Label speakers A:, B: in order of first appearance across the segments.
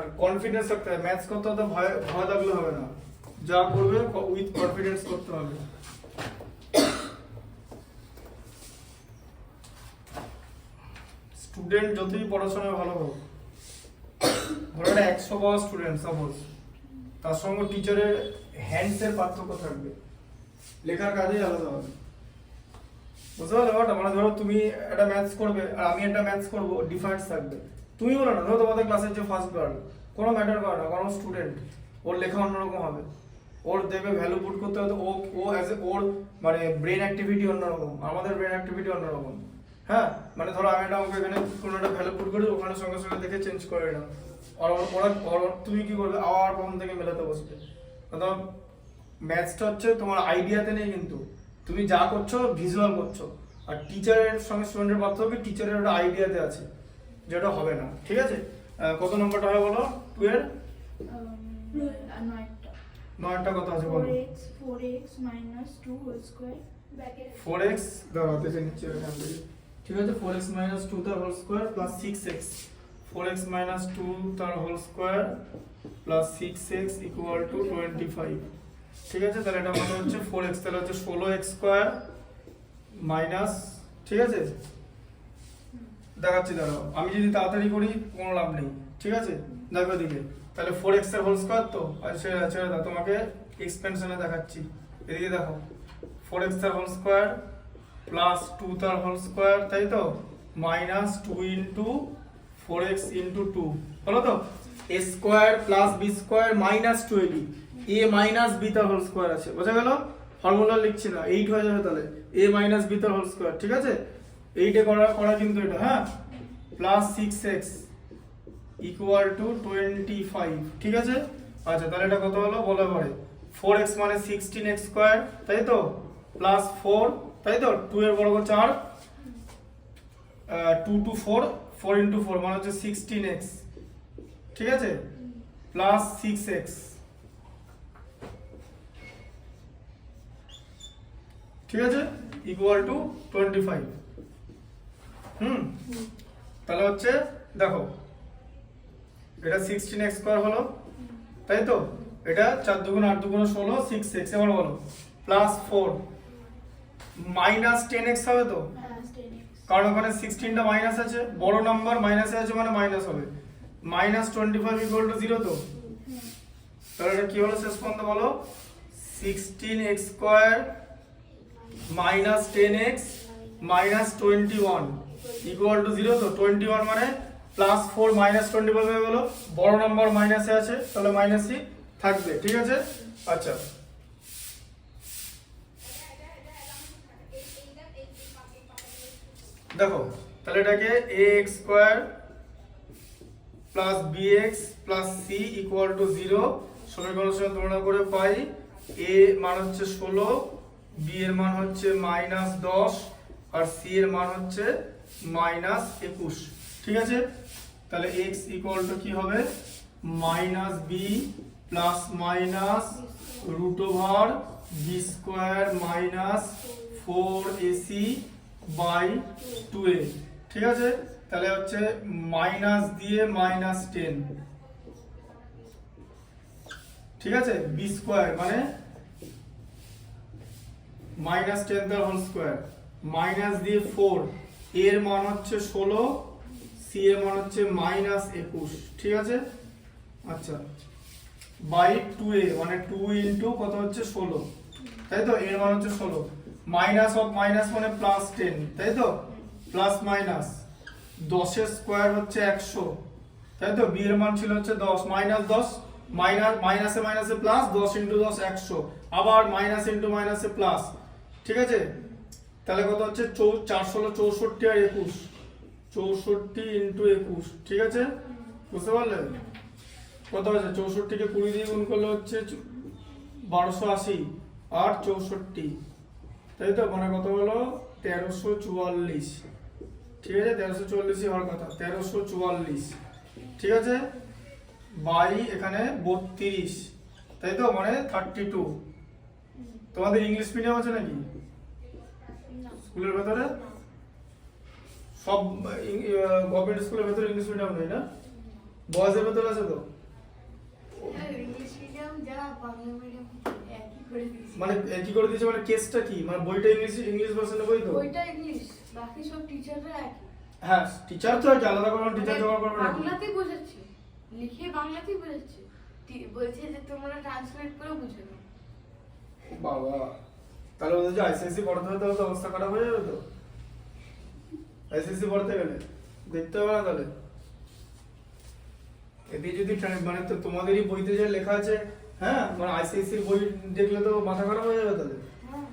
A: আর confidence রাখতে হবে। Maths করতে হতে ভয় ভয় লাগলে হবে না, যা করবে উইথ কনফিডেন্স করতে হবে। স্টুডেন্ট যতই পড়াশোনায় ভালো হোক, ধরো একটা 100 পাওয়া স্টুডেন্ট সাপোজ, তার সঙ্গে টিচারের হ্যান্ডসের পার্থক্য থাকবে, লেখার কাজেই আলাদা হবে। বুঝতে পারলে ব্যাপারটা? মানে ধরো তুমি একটা ম্যাথস করবে আর আমি একটা ম্যাথস করবো, ডিফারেন্স থাকবে। তুমি বলো না, ধরো তোমাদের ক্লাসের যে ফার্স্ট গার্ল, কোনো ম্যাটার করে না, কোনো স্টুডেন্ট, ওর লেখা অন্যরকম হবে, ওর দেখবে ভ্যালু পুট করতে হবে, ও অ্যাজ এ ওর মানে ব্রেন অ্যাক্টিভিটি অন্যরকম, আমাদের ব্রেন অ্যাক্টিভিটি অন্যরকম। হ্যাঁ, মানে ধরো আমি একটা অঙ্ক এখানে কোনো একটা ভ্যালু পুট করি, ওখানে সঙ্গে সঙ্গে দেখে চেঞ্জ করে নিলাম, আর ওরা তুমি কি করবে, আবার প্রথম থেকে মেলাতে বসবে। অর্থাৎ ম্যাথসটা হচ্ছে তোমার আইডিয়াতে নেই, কিন্তু তুমি যা করছো ভিজুয়াল করছো। আর টিচারের সঙ্গে স্টুডেন্টের পার্থক্য, টিচারের একটা আইডিয়াতে আছে, যেটা হবে না। ঠিক আছে, কত নম্বরটা হবে বলো? 2 এর 9টা কত আছে বলো?
B: 4x - 2 হোল স্কয়ার
A: 4x দাঁড়াও দেখে নিচ্ছি এখান থেকে। ঠিক আছে, 4x - 2 তার whole square plus 6x, 4x - 2 তার whole square plus 6x equal to 25। ঠিক আছে, তাহলে এটা মানে হচ্ছে 4x, তাহলে হচ্ছে 16x স্কয়ার মাইনাস, ঠিক আছে দেখাচ্ছি দাঁড়াও, আমি যদি তাড়াতাড়ি করি কোনো লাভ নেই। ঠিক আছে, দেখো দিকে, তাহলে 4x এর হোল স্কয়ার তো, আর ছেড়ে দাও, তোমাকে এক্সপেনশনে দেখাচ্ছি। এদিকে দেখো, 4x এর হোল স্কয়ার প্লাস 2 তার হোল স্কয়ার, তাই তো, মাইনাস 2 ইন্টু 4x ইন্টু 2 হলো তো, a square plus b square minus 2ab, a minus b তার হোল স্কয়ার আছে, বোঝা গেল? ফর্মুলা লিখছি না, 8 হয়ে যাবে তাহলে, a মাইনাস b তার হোল স্কয়ার। ঠিক আছে, 8 এ করা কিন্তু এটা, হ্যাঁ, প্লাস 6x ইকুয়াল টু 25। ঠিক আছে, আচ্ছা তাহলে এটা কত হলো বলো এবারে? 4x মানে 16x স্কয়ার, তাই তো, প্লাস 4, তাই তো, 2 এর বর্গ 4, 2 টু 4, 4 ইন্টু 4 মানে হচ্ছে 16x। ঠিক আছে, প্লাস 6x, ঠিক আছে, ইকুয়াল টু 25। তাহলে হচ্ছে দেখো, এটা 16x স্কয়ার হলো, তাই তো, এটা 4 দুগুণ 8 দুগুণ 16, 6x, এবার বলো প্লাস 4 মাইনাস 10x হবে তো, কারণ ওখানে 16টা মাইনাস আছে, বড় নাম্বার মাইনাসে আছে মানে মাইনাস হবে, মাইনাস 25 ইকুয়াল টু 0 তো, তাহলে এটা কি হলো শেষ পর্যন্ত বলো? 16x square minus 10x minus 21 equal to 0 তো, 21 মানে প্লাস 4 মাইনাস 25 হয়ে গেল, বড় নাম্বার মাইনাসে আছে তাহলে মাইনাসই থাকবে। ঠিক আছে, আচ্ছা দেখো, তাহলে এটাকে ax square plus bx plus c equal to 0 সমীকরণের সঙ্গে তুলনা করে পাই a মান হচ্ছে 16, b এর মান হচ্ছে মাইনাস 10 আর c এর মান হচ্ছে মাইনাস 21। ঠিক আছে, তাহলে x ইকুয়াল টু কি হবে? Minus b plus minus root over b square minus 4ac by 2a। ঠিক আছে, তাহলে হচ্ছে মাইনাস দিয়ে মাইনাস 10। ঠিক আছে, b স্কয়ার মানে মাইনাস 10 তার হোল স্কয়ার, মাইনাস দিয়ে 4, এর মান হচ্ছে 16, c এর মান হচ্ছে মাইনাস 21। ঠিক আছে, আচ্ছা বাই 2a মানে 2 ইন্টু কত হচ্ছে 16, তাই তো, এর মান হচ্ছে 16, মাইনাস অফ মাইনাস মানে প্লাস 10, তাই তো, প্লাস মাইনাস 10 এর স্কয়ার হচ্ছে 100, তাই তো, b এর মান ছিল হচ্ছে 10, মাইনাস 10 মাইনাস মাইনাসে মাইনাসে প্লাস, 10 ইন্টু 10 100, আবার মাইনাস ইন্টু মাইনাসে প্লাস। ঠিক আছে, তাহলে কত হচ্ছে 416 64 আর 21, 64 ইন্টু 21। ঠিক আছে, বুঝতে পারলে কত হচ্ছে? 64 কে 20 দিয়ে গুণ করলে হচ্ছে 1280 আর 64, তাই তো, মানে কত হলো 1344। ঠিক আছে, 1344 হওয়ার কথা, 1344। ঠিক আছে, বাই এখানে 32, তাই তো, মানে 32। তোমাদের ইংলিশ মিডিয়াম আছে নাকি স্কুলের ভেতরে? সব গভর্নমেন্ট স্কুলের ভেতরে ইংলিশ মিডিয়াম নেই না? বয়সের ভেতরে আছে তো?
C: ইংলিশ মিডিয়াম যা বাংলা মিডিয়াম একই করে দিয়েছে।
A: মানে কি করে দিয়েছে, মানে কেসটা কি, মানে বইটা ইংলিশ ভার্সনে বই তো?
C: ওইটা ইংলিশ, বাকি সব টিচাররা একই।
A: হ্যাঁ টিচার তো আছে, আলাদা করে টিচার জোগাড় করবে না।
C: বাংলাতেই বোঝাচ্ছে, লিখে বাংলাতেই বোঝাচ্ছে, বলছে যে তোমরা ট্রান্সলেট করে বুঝে নাও।
A: বাবা, তাহলে ওদের যে আইসিএসসি পড়াতে হবে তাহলে তো অবস্থা খারাপ হয়ে যাবে তো। আইসিএসসি পড়তে গেলে দেখতে হবে না তাহলে। এতে যদি মানে তো তোমাদেরই বইতে যে লেখা আছে, হ্যাঁ মানে আইসিএসসি বই দেখলে তো মাথা খারাপ হয়ে যাবে তাহলে।
C: হ্যাঁ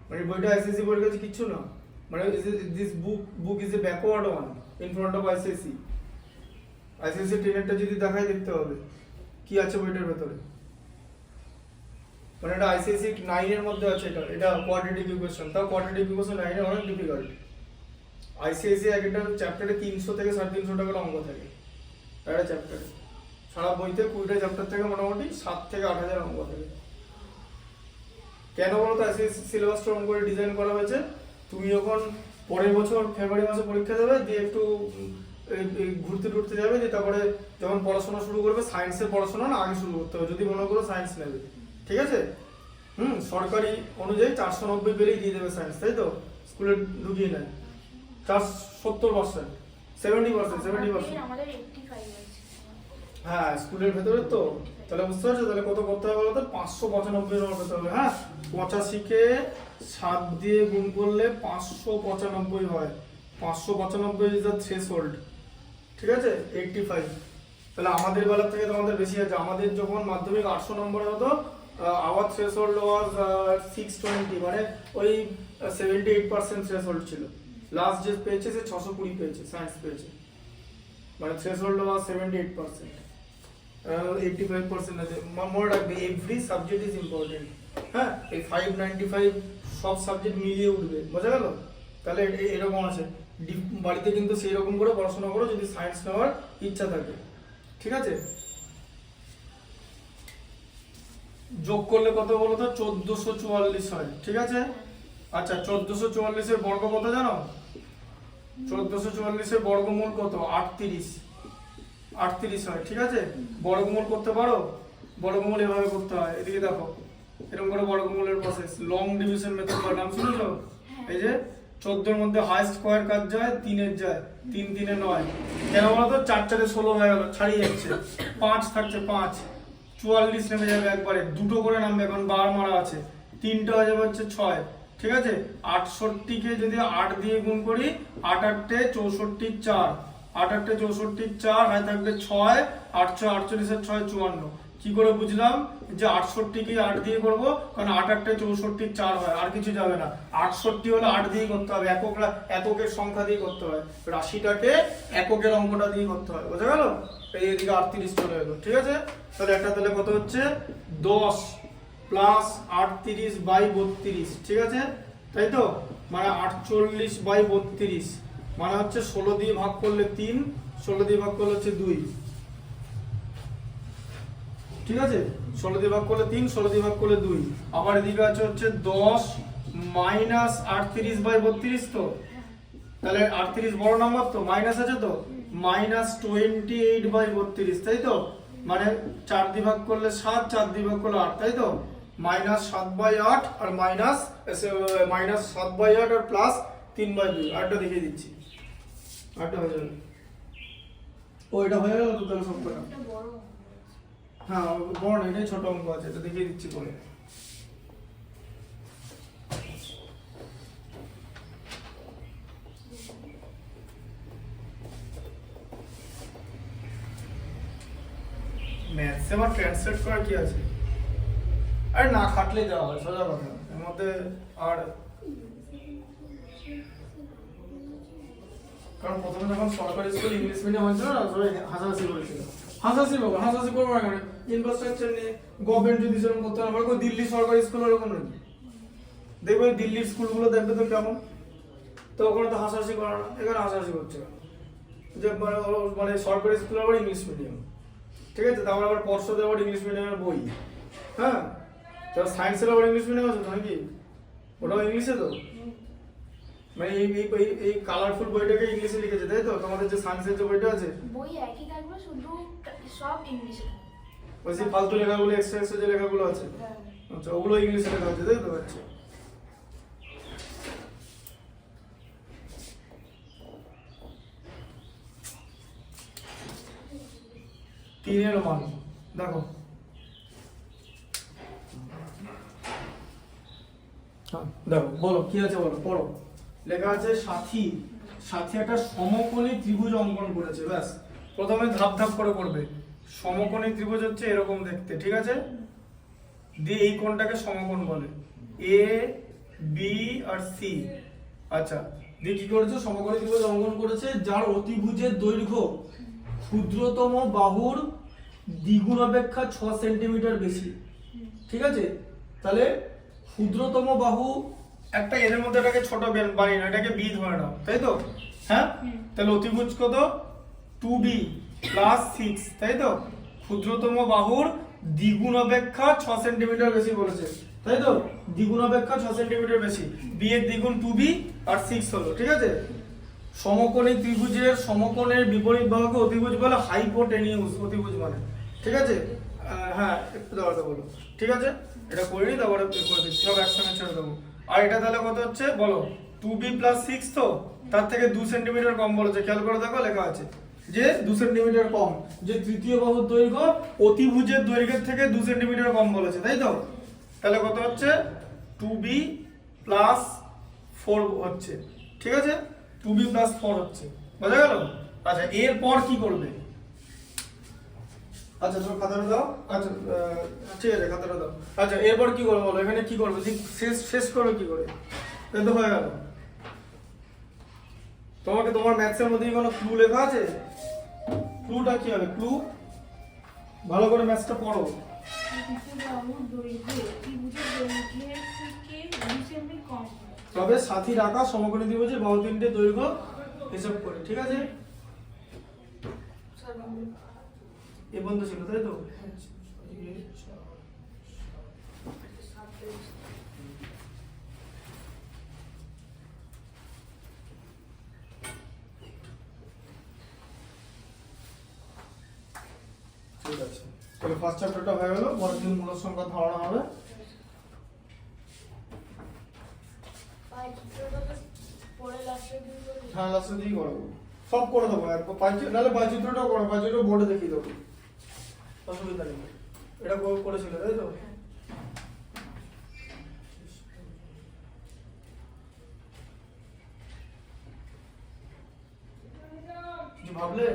A: মানে বইটা আইসিএসসি বইয়ের কাছে কিচ্ছু না, মানে this book is a backward one in front of ICSE. ICSE ট্রেনারটা যদি দেখায় দেখতে হবে কি আছে বইটার ভেতরে। মানে এটা আইসিএসসি 9 এর মধ্যে আছে, এটা কোয়াড্রেটিক ইকুয়েশন, তাও কোয়াড্রেটিক ইকুয়েশন 9 এ অনেক ডিফিকাল্ট। আইসিএসসি একটা চ্যাপ্টারে 300 থেকে 350 টাকার অঙ্ক থাকে একটা চ্যাপ্টারে। সারা বইতে 20টা চ্যাপ্টার থেকে মোটামুটি 7 থেকে 8,000 অঙ্ক থাকে। কেন বলতো আইসিএসসি সিলেবাসটা অঙ্ক করে ডিজাইন করা হয়েছে, তুমি যখন পরের বছর ফেব্রুয়ারি মাসে পরীক্ষা দেবে, দিয়ে একটু ঘুরতে টুরতে যাবে, দিয়ে তারপরে যখন পড়াশোনা শুরু করবে, সায়েন্সের পড়াশোনা না আগে শুরু করতে হবে যদি মনে করো সায়েন্স নেবে, ঠিক আছে? সরকারি অনুযায়ী 490 পেলেই দিয়ে দেবে সায়েন্স, তাই তো? স্কুলে ঢুকিয়ে নেয় 70%, 70%।
B: আমাদের 85 আছে।
A: হ্যাঁ স্কুলের ভেতরে তো, তাহলে বুঝতে পারছো তাহলে কত করতে হবে বলতো? 595 নম্বর পেতে হবে। হ্যাঁ 85 কে 7 দিয়ে গুণ করলে 595 হয়। 595 ইজ দ্য থ্রেশহোল্ড, ঠিক আছে? 85। তাহলে আমাদের বেলা থেকে তোমাদের বেশি আছে। আমাদের যখন মাধ্যমিক 800 নম্বরে হতো, আওয়ার থ্রেশহোল্ড ওয়াজ 620, মানে ওই 78% থ্রেশহোল্ড ছিল। লাস্ট যে পেয়েছে সে 620 পেয়েছে, সায়েন্স পেয়েছে, মানে থ্রেশহোল্ড ওয়াজ 78%। 85% আছে। মনে রাখবে এভরি সাবজেক্ট ইজ ইম্পর্টেন্ট। হ্যাঁ এই 595 সব সাবজেক্ট মিলিয়ে উঠবে, বোঝা গেল? তাহলে এরকম আছে। বাড়িতে কিন্তু সেই রকম করে পড়াশোনা করো যদি সায়েন্স নেওয়ার ইচ্ছা থাকে, ঠিক আছে? যোগ করলে কত বলো তো? 1444 হয়, ঠিক আছে? আচ্ছা 1444 এর বর্গ কত জানো? 1444 এর বর্গমূল কত? 38 হয়, ঠিক আছে? বর্গমূল করতে পারো? বর্গমূল এভাবে করতে হয়, এদিকে দেখো, এরকম করে বর্গমূলের প্রসেস, লং ডিভিশন মেথড বা নাম শুনেছো? এই যে 14 এর মধ্যে হাইয়েস্ট স্কয়ার কাজ যায় 3 এর যায়, 3 3 এ 9। কেন বলো তো? 4 4 এ 16 হয়ে গেল, ছাড়িয়ে যাচ্ছে। 5 থাকছে 5, 44 নেমে যাবে একবারে, দুটো করে নামবে, এখন বার মারা আছে। 3টা হয়ে যাবে হচ্ছে 6, ঠিক আছে? 68 কে যদি 8 দিয়ে গুণ করি, 8 8 64 4, 8 8 64 4, হয় থাকবে 6, 8 6 48 6 54। কি করে বুঝলাম যে 68 কে 8 দিয়ে করব? কারণ 8 8 64 4 হয়, আর কিছু যাবে না। 68 হলে 8 দিয়ে করতে হবে, এককের সংখ্যা দিয়ে করতে হয়, রাশিটাকে এককের অঙ্কটা দিয়ে করতে হয়, বোঝা গেল? এই এদিকে 38 চলে এলো, ঠিক আছে? তাহলে একটা তাহলে কত হচ্ছে? 10 প্লাস 38/32, ঠিক আছে? তাই তো, মানে 48/32, মানে হচ্ছে 16 দিয়ে ভাগ করলে 3, 16 দিয়ে ভাগ করলে হচ্ছে 2, ঠিক আছে? 16 দিয়ে ভাগ করলে 3, 16 দিয়ে ভাগ করলে 2। আবার এদিকে আছে হচ্ছে 10 মাইনাস 38/32, তো তাহলে 38 বড় নাম্বার তো, মাইনাস আছে তো, মাইনাস 28/32, তাই তো? মানে 4 দিয়ে ভাগ করলে 7, 4 দিয়ে ভাগ করলে 8, তাই তো? মাইনাস 7/8 আর মাইনাস 7/8 আর প্লাস 3/2। আরটা দেখিয়ে দিচ্ছি, আরটা হয়ে যাবে। ও এটা হয়ে গেল তো তাহলে সবকটা।
B: এটা বড়।
A: হ্যাঁ বড় না, এটাই ছোট অঙ্ক আছে, এটা দেখিয়ে দিচ্ছি করে। ম্যাথসে আবার ট্রান্সলেট করা কি আছে? আরে না খাটলে দেওয়া হয়, সোজা কথা। এর মধ্যে আর কারণ প্রথমে যখন সরকারি স্কুল ইংলিশ মিডিয়াম হয়েছিল না, সবাই হাসাহাসি করেছিল। হাসাহাসি করবো, হাসাহাসি করবো না কেন? ইনফ্রাস্ট্রাকচার নিয়ে গভর্নমেন্ট যদি সেরকম করতে না পারে, দিল্লি সরকারি স্কুল ওরকম নাকি? দেখবে দিল্লির স্কুলগুলো দেখবে তো কেমন, তো ওখানে তো হাসাহাসি করে না, এখানে হাসাহাসি করছে যে মানে সরকারি স্কুল আবার ইংলিশ মিডিয়াম, ঠিক আছে? তারপর আবার পর্ষদের আবার ইংলিশ মিডিয়ামের বই, হ্যাঁ? তো সায়েন্সের আবার ইংলিশ মিডিয়াম আছে তো নাকি? ওটাও ইংলিশে তো, মানে এই কালারফুল বইটাকে ইংলিশে লিখেছে তাই তো? তোমাদের যে সায়েন্সের যে বইটা আছে
B: বই একই থাকবে, শুধু সব ইংলিশে থাকবে।
A: ওই যে ফালতু লেখাগুলো এক্সট্রা যে লেখাগুলো আছে,
B: হ্যাঁ।
A: আচ্ছা ওগুলো ইংলিশে লেখা আছে তাই তো? আচ্ছা তিনের মান দেখো, হ্যাঁ দেখো বলো কি আছে বলো, পড়ো। লেখা আছে সাথী একটা সমকোণী ত্রিভুজ অঙ্কন করেছে। ব্যাস, প্রথমে ধাপ ধাপ করে করবে। সমকোণী ত্রিভুজ হচ্ছে এরকম দেখতে, ঠিক আছে? দিয়ে এই কোণটাকে সমকোণ বলে, এ বি আর সি। আচ্ছা, দিয়ে কি করেছে? সমকোণী ত্রিভুজ অঙ্কন করেছে যার অতিভুজের দৈর্ঘ্য ক্ষুদ্রতম বাহুর দ্বিগুণ অপেক্ষা 6 সেন্টিমিটার বেশি, ঠিক আছে? তাহলে ক্ষুদ্রতম বাহু একটা, এর মধ্যে এটাকে ছোট বানিয়ে নাও, এটাকে বি ধরে নাও, তাই তো? হ্যাঁ, তাহলে অতিভুজ কত? 2b + 6, তাই তো? ক্ষুদ্রতম বাহুর দ্বিগুণ অপেক্ষা 6 সেন্টিমিটার বেশি বলেছে, তাই তো? দ্বিগুণ অপেক্ষা 6 সেন্টিমিটার বেশি, b এর দ্বিগুণ 2b আর 6 হলো, ঠিক আছে? সমকোণী ত্রিভুজের সমকোণের বিপরীত বাহুকে অতিভুজ বলে হাইপোটেনিউস অতিভুজ মানে, ঠিক আছে? হ্যাঁ একটু দাঁড়াতে বলো, ঠিক আছে? এটা করে নি, তারপরে করে দিচ্ছি, সব একসঙ্গে ছেড়ে দেবো। আর এটা তাহলে কত হচ্ছে বলো? 2b + 6, তো তার থেকে 2 সেন্টিমিটার কম বলেছে, খেয়াল করে দেখো লেখা আছে যে 2 সেন্টিমিটার কম, যে তৃতীয় বাহুর দৈর্ঘ্য অতিভুজের দৈর্ঘ্যের থেকে 2 সেন্টিমিটার কম বলেছে, তাই তো? তাহলে কত হচ্ছে? 2b + 4 হচ্ছে, ঠিক আছে? 2b + 4 হচ্ছে, বোঝা গেল? আচ্ছা এরপর কি করবে? আচ্ছা তোমার খাতাটা দাও। আচ্ছা ঠিক আছে, খাতাটা দাও। আচ্ছা এরপর কি করবে বলো? এখানে কি করবে? শেষ করবে কি করে? এই তো হয়ে গেল। তোমাকে তোমার ম্যাথসের মধ্যে কি কোনো ক্লু লেখা আছে? ক্লুটা কি হবে? ক্লু ভালো করে ম্যাথসটা পড়ো।
B: বাহুর দৈর্ঘ্য ত্রিভুজের দৈর্ঘ্যের থেকে 2 সেমি কম হয়।
A: তবে সাথী রাখা সমকোণী ত্রিভুজের বাহু তিনটে দৈর্ঘ্য হিসাব করে, ঠিক আছে? এ বন্ধ ছিল তাই তো? ঠিক আছে, তাহলে ফার্স্ট চ্যাপ্টারটা হয়ে গেল। পরের দিন মূলদ সংখ্যার ধারণা হবে। হ্যাঁ লাস্টের দিকেই করাবো, সব করে দেবো একবার। নাহলে বাইচিত্রটাও করো, বাইচিত্র বোর্ডে দেখিয়ে দেবো, অসুবিধা নেই। এটা করেছিল তাই তো? কিছু ভাবলে?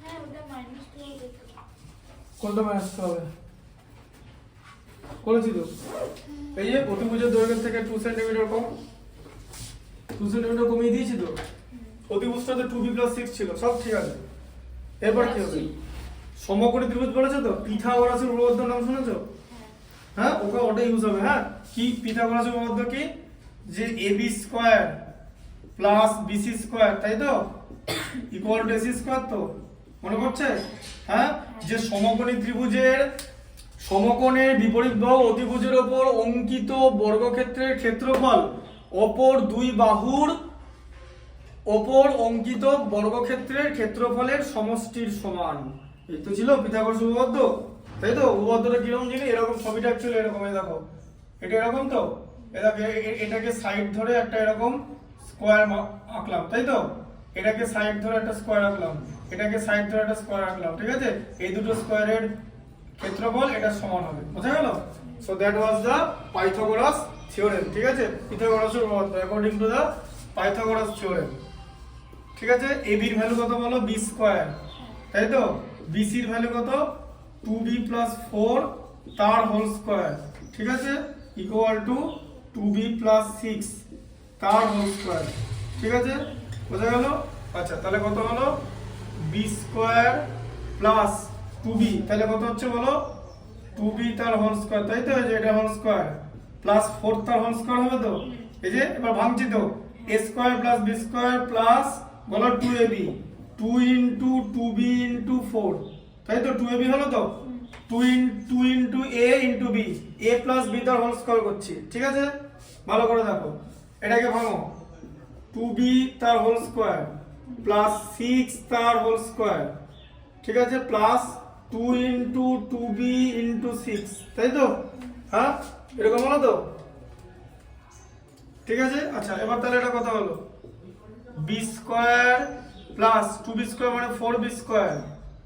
B: হ্যাঁ, ওটা -2 হবে।
A: কোনটা ম্যানেজ হবে? করেছি তো। এই যে অতিভুজের দৈর্ঘ্য থেকে 2 সেন্টিমিটার কম, 2 সেন্টিমিটার কমিয়ে দিয়েছি তো। অতিভুজটাতে 2b + 6 ছিল, সব ঠিক আছে। এরপর কি হবে? সমকোণী ত্রিভুজ বলেছে তো, পিথাগোরাসের উপপাদ্য নাম শুনেছো? হ্যাঁ, ওটা ইউজ হবে। হ্যাঁ, কি পিথাগোরাসের উপপাদ্য কি? যে ab² + bc², তাই তো? = ac² তো, মনে পড়ছে? হ্যাঁ, যে সমকোণী ত্রিভুজের সমকোণের বিপরীত বাহু অতিভুজের ওপর অঙ্কিত বর্গক্ষেত্রের ক্ষেত্রফল অপর দুই বাহুর ওপর অঙ্কিত বর্গক্ষেত্রের ক্ষেত্রফলের সমষ্টির সমান। এই তো ছিল পিথাগোরাস উপপাদ্য, তাই তো? উপপাদ্যটা কিরকম জিনিস? এরকম, ছবিটা অ্যাকচুয়ালি এরকম, এই দেখো এটা এরকম তো, এটাকে সাইড ধরে একটা এরকম স্কোয়ার আঁকলাম, তাই তো? এটাকে সাইড ধরে একটা স্কোয়ার আঁকলাম, এটাকে সাইড ধরে একটা স্কোয়ার আঁকলাম, ঠিক আছে? এই দুটো স্কোয়ারের ক্ষেত্রফল এটা সমান হবে, বোঝা গেল? So that was the Pythagoras theorem, ঠিক আছে? পিথাগোরাসের উপপাদ্য according to the Pythagoras theorem, ঠিক আছে? ab এর ভ্যালু কত বলো? b², তাই তো? bc এর ভ্যালু কত? 2b + 4 তার হোল স্কয়ার, ঠিক আছে? = 2b + 6 তার হোল স্কয়ার, ঠিক আছে? বোঝা গেল? আচ্ছা তাহলে কত হলো? b² + 2b, তাহলে কত হচ্ছে বলো? 2b তার হোল স্কয়ার, তাই তো? এই যে এটা হোল স্কয়ার প্লাস 4 তার হোল স্কয়ার হবে তো? এই যে এবার ভাঙছি তো, a² + b² প্লাস বলো 2ab, 2 × 2b × 4, তাই তো? 2ab হলো তো? 2 ইন্টু এ ইন্টু বি, এ প্লাস বি তার হোল স্কয়ার করছি, ঠিক আছে? ভালো করে দেখো, এটাকে ভাঙো, 2b তার হোল স্কয়ার প্লাস 6 তার হোল স্কয়ার, ঠিক আছে, প্লাস 2 ইন্টু 2b ইন্টু 6, তাই তো? হ্যাঁ, এরকম হলো তো? ঠিক আছে। আচ্ছা, এবার তাহলে এটা কত হলো? b square plus 2b square মানে 4b স্কয়ার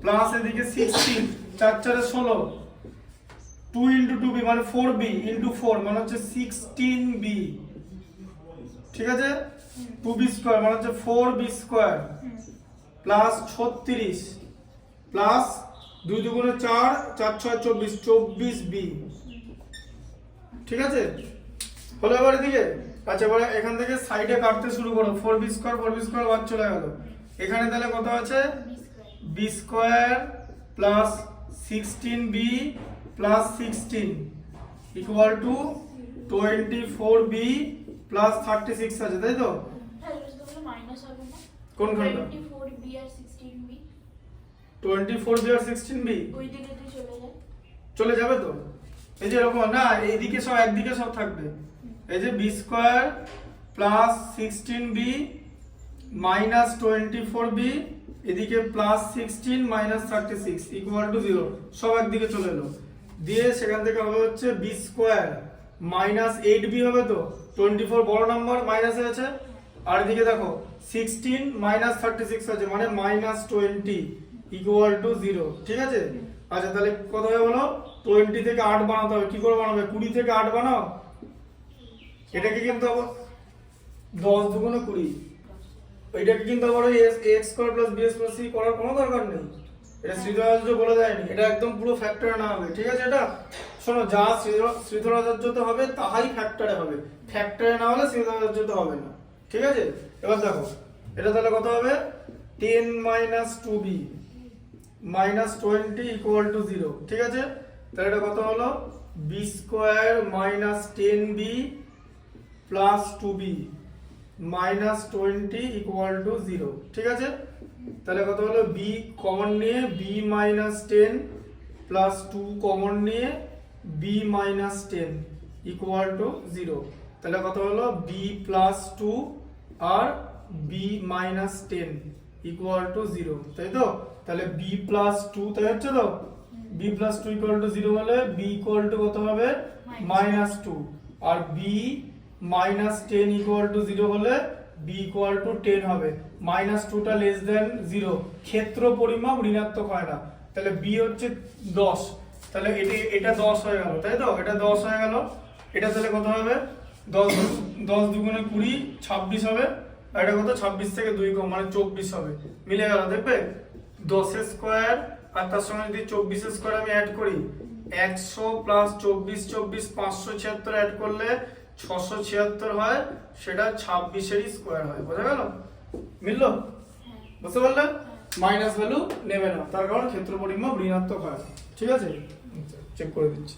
A: প্লাস এদিকে 16, 4 4 16, 2 ইন্টু 2b মানে 4b ইন্টু 4 মানে হচ্ছে 16b, ঠিক আছে? 2b স্কয়ার মানে হচ্ছে 4b স্কয়ার প্লাস 36 প্লাস 2 দুগুণে 4, 4 6 24, 24b, ঠিক আছে? হলো এবার এদিকে। আচ্ছা, এবারে এখান থেকে সাইডে কাটতে শুরু করো, 4b স্কয়ার বাদ চলে গেল। এখানে তাহলে কত আছে? b square plus 16b plus 16 equal to 24b plus 36 আছে, তাই তো?
B: হ্যাঁ, এটা তো মাইনাস হবে না?
A: কোনখানটা?
B: 24b আর 16b
A: 24b আর 16b
B: ওই দিকেতে চলে যায়।
A: চলে যাবে তো? এই যে এরকম না, এইদিকে সব একদিকে সব থাকবে। এই যে b square plus 16b minus 24b এদিকে প্লাস 16 মাইনাস 36 ইকুয়াল টু 0, সব একদিকে চলে এলো। দিয়ে সেখান থেকে হবে হচ্ছে b স্কয়ার মাইনাস 8b হবে তো, 24 বড় নাম্বার মাইনাস আছে, আর এদিকে দেখো 16 মাইনাস 36 আছে মানে মাইনাস 20 ইকুয়াল টু 0, ঠিক আছে? আচ্ছা, তাহলে কত হবে বলো? 20 থেকে 8 বানাতে হবে। কি করে বানাবে? 20 থেকে 8 বানাও, এটাকে কিন্তু আবার 10 দুগুণে 20, এটাকে কিন্তু আবার ওই ax square plus bx plus c করার কোনো দরকার নেই। এটা শ্রীধরাচার্য বলে দেয়নি, এটা একদম পুরো ফ্যাক্টরে না হবে, ঠিক আছে? এটা শোনো, যা শ্রীধরাচার্যতে হবে তাহাই ফ্যাক্টরে হবে, ফ্যাক্টরে না হলে শ্রীধরাচার্যতে হবে না, ঠিক আছে? এবার দেখো, এটা তাহলে কত হবে? 10 minus 2b minus 20 equal to 0, ঠিক আছে? তাহলে এটা কত হলো? b square minus 10b plus 2b minus 20 equal to 0, ঠিক আছে? তাহলে কত হলো? b কমন নিয়ে b মাইনাস 10 প্লাস 2 কমন নিয়ে b মাইনাস 10 ইকুয়াল টু 0, তাহলে কত হলো? b প্লাস 2 আর b মাইনাস 10 ইকুয়াল টু 0, তাই তো? তাহলে b প্লাস 2 তাই হচ্ছে তো? b প্লাস 2 ইকুয়াল টু 0 হলে b ইকুয়াল টু কত হবে? মাইনাস 2, আর b মাইনাস 10 ইকুয়াল টু 0 হলে b ইকুয়াল টু 10 হবে। মাইনাস 2টা লেস দেন 0, ক্ষেত্র পরিমাপ ঋণাত্মক হয় না, তাহলে b হচ্ছে 10, তাহলে এটা 10 হয়ে গেল, তাই তো? এটা 10 হয়ে গেল, এটা তাহলে কত হবে? 10 দুগুণে 20, 26 হবে, আর এটা কত? 26 থেকে 2 কম মানে 24 হবে, মিলে গেল, দেখবে? 10 স্কয়ার আর তার সঙ্গে যদি 24 স্কয়ার আমি অ্যাড করি, 100 প্লাস 24 24 576 অ্যাড করলে 676 হয়, সেটা 26 এর স্কয়ার হয়, বোঝা গেল? মিললো? বুঝতে পারলে? মাইনাস ভ্যালু নেবে না, তার কারণ ক্ষেত্র পরিমাপ ঋণাত্মক হয়, ঠিক আছে? চেক করে দিচ্ছি।